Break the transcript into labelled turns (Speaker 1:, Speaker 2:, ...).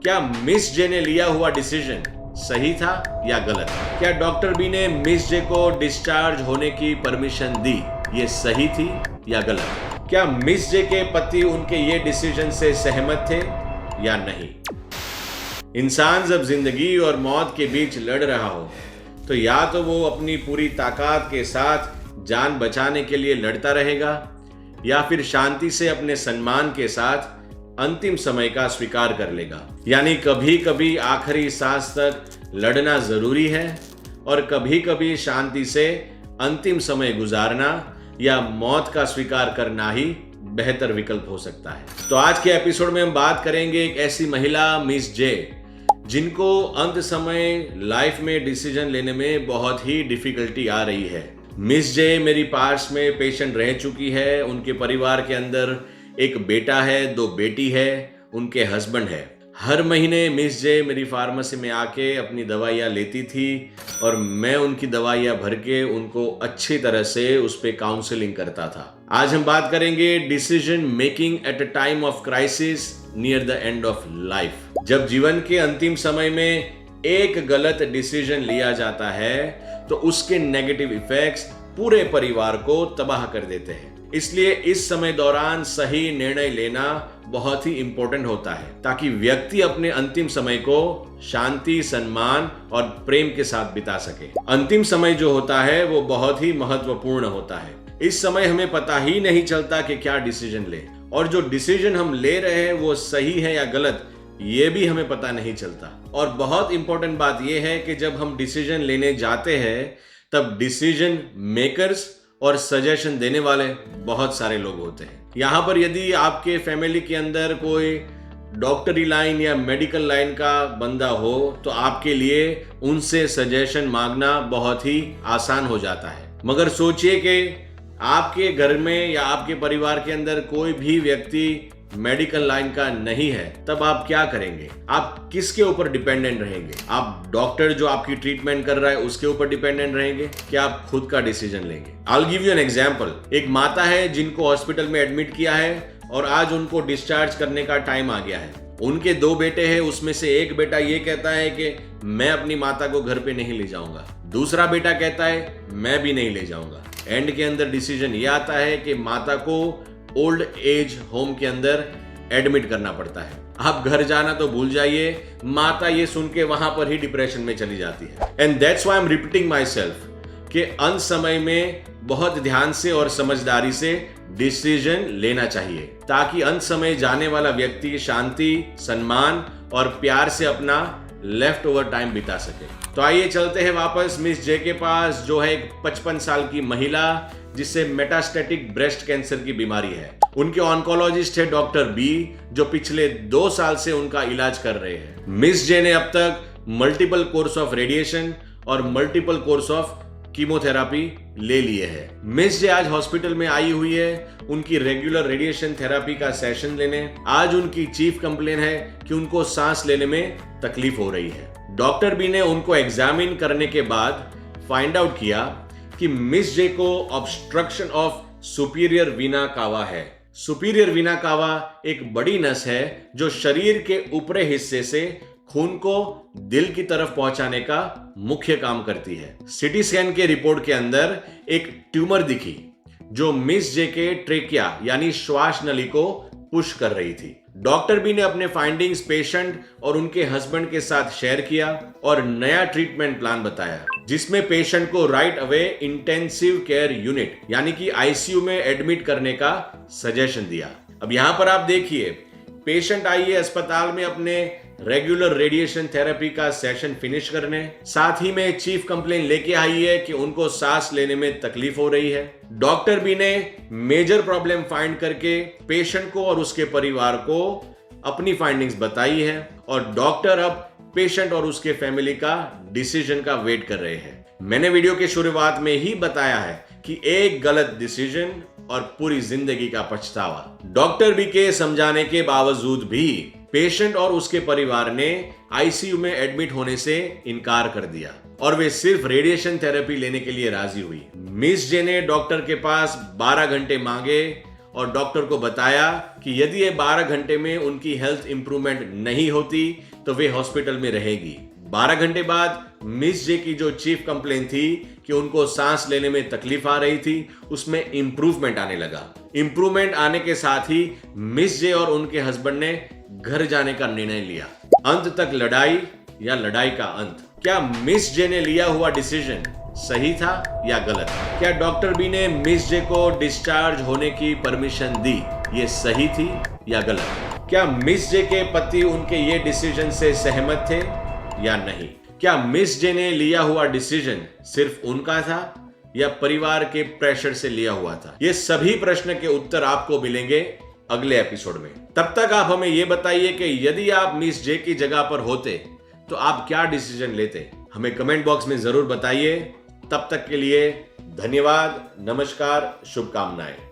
Speaker 1: क्या मिस जे ने लिया हुआ डिसीजन सही था या गलत? क्या डॉक्टर बी ने मिस जे को डिस्चार्ज होने की परमिशन दी, ये सही थी या गलत? क्या मिस जे के पति उनके ये डिसीजन से सहमत थे या नहीं? इंसान जब जिंदगी और मौत के बीच लड़ रहा हो तो या तो वो अपनी पूरी ताकत के साथ जान बचाने के लिए लड़ता रहेगा या फिर शांति से अपने सम्मान के साथ अंतिम समय का स्वीकार कर लेगा। यानी कभी कभी आखिरी सांस तक लड़ना जरूरी है और कभी कभी शांति से अंतिम समय गुजारना या मौत का स्वीकार करना ही बेहतर विकल्प हो सकता है। तो आज के एपिसोड में हम बात करेंगे एक ऐसी महिला मिस जे जिनको अंत समय लाइफ में डिसीजन लेने में बहुत ही डिफिकल्टी आ रही है। मिस जे मेरी पास में पेशेंट रह चुकी है। उनके परिवार के अंदर एक बेटा है, 2 बेटी है, उनके हस्बैंड है। हर महीने मिस जे मेरी फार्मेसी में आके अपनी दवाइयाँ लेती थी और मैं उनकी दवाइयाँ भर के उनको अच्छी तरह से उस पर काउंसलिंग करता था। आज हम बात करेंगे decision making at a time of crisis near the end of life. जब जीवन के अंतिम समय में एक गलत डिसीजन लिया जाता है तो उसके नेगेटिव इफेक्ट्स पूरे परिवार को तबाह कर देते हैं। इसलिए इस समय दौरान सही निर्णय लेना बहुत ही इंपॉर्टेंट होता है ताकि व्यक्ति अपने अंतिम समय को शांति, सम्मान और प्रेम के साथ बिता सके। अंतिम समय जो होता है वो बहुत ही महत्वपूर्ण होता है। इस समय हमें पता ही नहीं चलता कि क्या डिसीजन ले, और जो डिसीजन हम ले रहे हैं वो सही है या गलत ये भी हमें पता नहीं चलता। और बहुत इंपॉर्टेंट बात यह है कि जब हम डिसीजन लेने जाते हैं तब डिसीजन मेकर्स और सजेशन देने वाले बहुत सारे लोग होते हैं। यहाँ पर यदि आपके फैमिली के अंदर कोई डॉक्टरी लाइन या मेडिकल लाइन का बंदा हो तो आपके लिए उनसे सजेशन मांगना बहुत ही आसान हो जाता है। मगर सोचिए कि आपके घर में या आपके परिवार के अंदर कोई भी व्यक्ति मेडिकल लाइन का नहीं है, तब आप क्या करेंगे? आप किसके ऊपर डिपेंडेंट रहेंगे? आप डॉक्टर जो आपकी ट्रीटमेंट कर रहा है उसके ऊपर डिपेंडेंट रहेंगे क्या आप खुद का डिसीजन लेंगे? I'll give you an example। एक माता है जिनको हॉस्पिटल में एडमिट किया है और आज उनको डिस्चार्ज करने का टाइम आ गया है। उनके 2 बेटे हैं, उसमें से एक बेटा ये कहता है कि मैं अपनी माता को घर पे नहीं ले जाऊंगा, दूसरा बेटा कहता है मैं भी नहीं ले जाऊंगा। एंड के अंदर डिसीजन ये आता है कि माता को ओल्ड एज होम के अंदर एडमिट करना पड़ता है। आप घर जाना तो भूल जाइए, माता ये सुन के वहां पर ही डिप्रेशन में चली जाती है। And that's why I am repeating my self कि अंत समय में बहुत ध्यान से और समझदारी से डिसीजन लेना चाहिए ताकि अंत समय जाने वाला व्यक्ति शांति, सम्मान और प्यार से अपना लेफ्ट ओवर टाइम बिता सके। तो आइए चलते हैं वापस मिस जे के पास, जो है एक 55 साल की महिला जिससे मेटास्टेटिक ब्रेस्ट कैंसर की बीमारी है। उनके ऑन्कोलॉजिस्ट है डॉक्टर बी जो पिछले 2 साल से उनका इलाज कर रहे हैं। मिस जे ने अब तक मल्टीपल कोर्स ऑफ रेडिएशन और मल्टीपल कोर्स ऑफ कीमोथेरापी ले लिए हैं। मिस जे आज हॉस्पिटल में आई हुई है उनकी रेगुलर रेडिएशन थेरापी का सेशन लेने। आज उनकी चीफ कंप्लेन है कि उनको सांस लेने में तकलीफ हो रही है। डॉक्टर बी ने उनको एग्जामिन करने के बाद फाइंड आउट किया कि मिस जे को ऑब्स्ट्रक्शन ऑफ सुपीरियर वीना कावा है। सुपीरियर वीना कावा एक बड़ी नस है जो शरीर के ऊपरी हिस्से से खून को दिल की तरफ पहुंचाने का मुख्य काम करती है। सीटी स्कैन के रिपोर्ट के अंदर एक ट्यूमर दिखी जो मिस जे के ट्रेकिया यानी श्वास नली को पुश कर रही थी। डॉक्टर बी ने अपने फाइंडिंग्स पेशेंट और उनके हस्बैंड के साथ शेयर किया और नया ट्रीटमेंट प्लान बताया जिसमें पेशेंट को right away intensive care unit यानी कि आईसीयू में एडमिट करने का सजेशन दिया। अब यहां पर आप देखिए, पेशेंट आई है अस्पताल में अपने रेगुलर रेडिएशन थेरेपी का सेशन फिनिश करने, साथ ही में चीफ कंप्लेन लेके आई है कि उनको सांस लेने में तकलीफ हो रही है। डॉक्टर बी ने मेजर प्रॉब्लम फाइंड करके पेशेंट को और उसके परिवार को अपनी फाइंडिंग्स बताई है और डॉक्टर अब पेशेंट और उसके फैमिली का डिसीजन का वेट कर रहे हैं। मैंने वीडियो के शुरुआत में ही बताया है कि एक गलत डिसीजन और पूरी जिंदगी का पछतावा। डॉक्टर बी के समझाने के बावजूद भी पेशेंट और उसके परिवार ने आईसीयू में एडमिट होने से इनकार कर दिया और वे सिर्फ रेडिएशन थेरेपी लेने के लिए राजी हुई। मिस जे ने डॉक्टर के पास 12 घंटे मांगे और डॉक्टर को बताया कि यदि ये 12 घंटे में उनकी हेल्थ इंप्रूवमेंट नहीं होती तो वे हॉस्पिटल में रहेगी। 12 घंटे बाद मिस जे की जो चीफ कंप्लेंट थी कि उनको सांस लेने में तकलीफ आ रही थी, उसमें इंप्रूवमेंट आने लगा। इंप्रूवमेंट आने के साथ ही मिस जे और उनके हस्बैंड ने घर जाने का निर्णय लिया। अंत तक लड़ाई या लड़ाई का अंत। क्या मिस जे ने लिया हुआ डिसीजन सही था या गलत? क्या डॉक्टर बी ने मिस जे को डिस्चार्ज होने की परमिशन दी, ये सही थी या गलत? क्या मिस जे के पति उनके ये डिसीजन से सहमत थे या नहीं? क्या मिस जे ने लिया हुआ डिसीजन सिर्फ उनका था या परिवार के प्रेशर से लिया हुआ था? ये सभी प्रश्न के उत्तर आपको मिलेंगे अगले एपिसोड में। तब तक आप हमें यह बताइए कि यदि आप मिस जे की जगह पर होते तो आप क्या डिसीजन लेते? हमें कमेंट बॉक्स में जरूर बताइए। तब तक के लिए धन्यवाद, नमस्कार, शुभकामनाएं।